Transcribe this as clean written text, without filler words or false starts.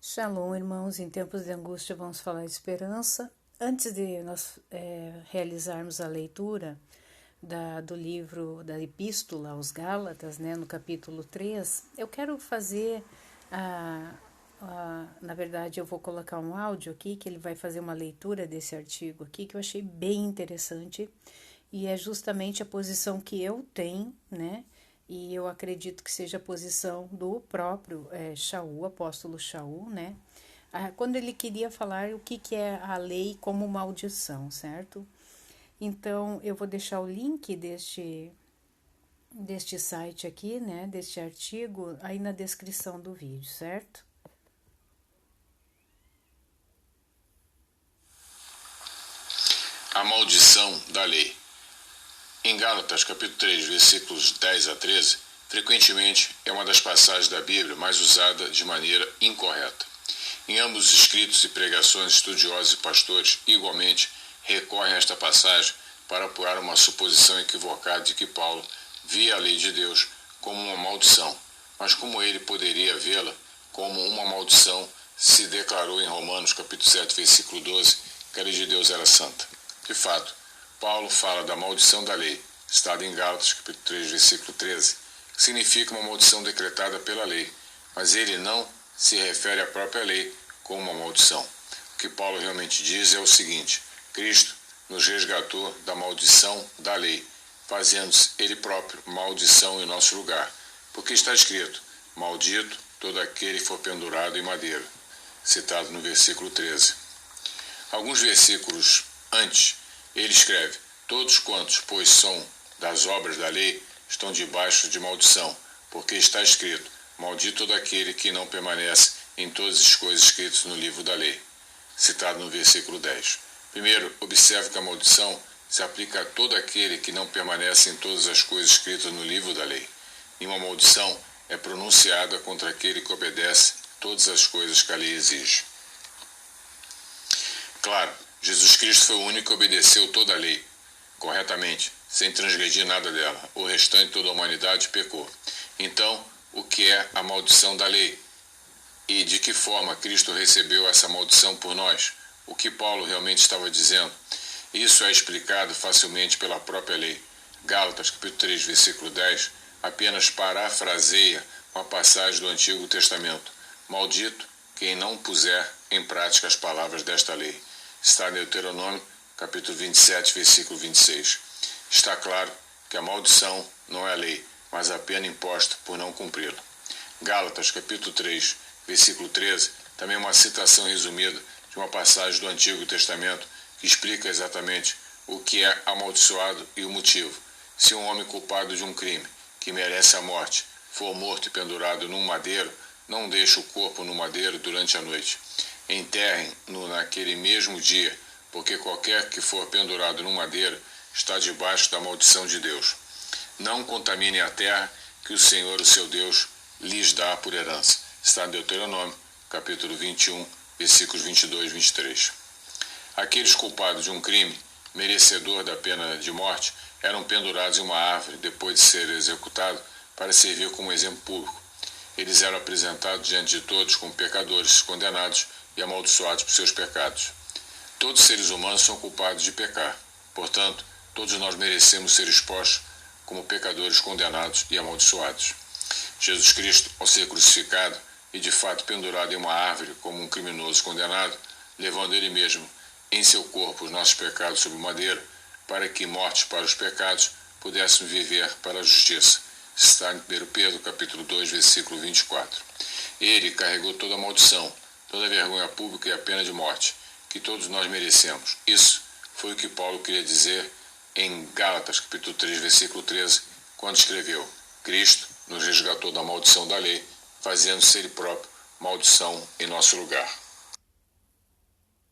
Shalom, irmãos. Em tempos de angústia vamos falar de esperança. Antes de nós realizarmos a leitura do livro, da Epístola aos Gálatas, no capítulo 3, eu quero fazer, na verdade eu vou colocar um áudio aqui, que ele vai fazer uma leitura desse artigo aqui, que eu achei bem interessante, e é justamente a posição que eu tenho, e eu acredito que seja a posição do próprio Shaul, apóstolo Shaul, quando ele queria falar o que é a lei como maldição, certo? Então, eu vou deixar o link deste site aqui, deste artigo, aí na descrição do vídeo, certo? A maldição da lei. Em Gálatas, capítulo 3, versículos 10 a 13, frequentemente é uma das passagens da Bíblia mais usada de maneira incorreta. Em ambos os escritos e pregações, estudiosos e pastores igualmente recorrem a esta passagem para apoiar uma suposição equivocada de que Paulo via a lei de Deus como uma maldição, mas como ele poderia vê-la como uma maldição, se declarou em Romanos, capítulo 7, versículo 12, que a lei de Deus era santa. De fato, Paulo fala da maldição da lei, citado em Gálatas, capítulo 3, versículo 13, que significa uma maldição decretada pela lei, mas ele não se refere à própria lei como uma maldição. O que Paulo realmente diz é o seguinte: Cristo nos resgatou da maldição da lei, fazendo-se ele próprio maldição em nosso lugar, porque está escrito: maldito todo aquele que for pendurado em madeira, citado no versículo 13. Alguns versículos antes, ele escreve: todos quantos, pois, são das obras da lei, estão debaixo de maldição, porque está escrito: maldito todo aquele que não permanece em todas as coisas escritas no livro da lei, citado no versículo 10. Primeiro, observe que a maldição se aplica a todo aquele que não permanece em todas as coisas escritas no livro da lei. E uma maldição é pronunciada contra aquele que obedece todas as coisas que a lei exige. Claro, Jesus Cristo foi o único que obedeceu toda a lei corretamente, sem transgredir nada dela. O restante, toda a humanidade, pecou. Então, o que é a maldição da lei? E de que forma Cristo recebeu essa maldição por nós? O que Paulo realmente estava dizendo? Isso é explicado facilmente pela própria lei. Gálatas, capítulo 3, versículo 10, apenas parafraseia uma passagem do Antigo Testamento. Maldito quem não puser em prática as palavras desta lei. Está em Deuteronômio, capítulo 27, versículo 26. Está claro que a maldição não é a lei, mas a pena imposta por não cumpri-la. Gálatas, capítulo 3, versículo 13, também é uma citação resumida de uma passagem do Antigo Testamento que explica exatamente o que é amaldiçoado e o motivo. Se um homem culpado de um crime que merece a morte for morto e pendurado num madeiro, não deixe o corpo no madeiro durante a noite. Enterrem-no naquele mesmo dia, porque qualquer que for pendurado num madeiro está debaixo da maldição de Deus. Não contaminem a terra que o Senhor, o seu Deus, lhes dá por herança. Está em Deuteronômio, capítulo 21, versículos 22 e 23. Aqueles culpados de um crime, merecedor da pena de morte, eram pendurados em uma árvore depois de ser executados para servir como exemplo público. Eles eram apresentados diante de todos como pecadores, condenados e amaldiçoados por seus pecados. Todos os seres humanos são culpados de pecar. Portanto, todos nós merecemos ser expostos como pecadores condenados e amaldiçoados. Jesus Cristo, ao ser crucificado e de fato pendurado em uma árvore como um criminoso condenado, levando ele mesmo em seu corpo os nossos pecados sobre o madeiro, para que, mortos para os pecados, pudéssemos viver para a justiça. Está em 1 Pedro, capítulo 2, versículo 24. Ele carregou toda a maldição, toda a vergonha pública e a pena de morte, que todos nós merecemos. Isso foi o que Paulo queria dizer em Gálatas, capítulo 3, versículo 13, quando escreveu: Cristo nos resgatou da maldição da lei, fazendo-se ele próprio maldição em nosso lugar.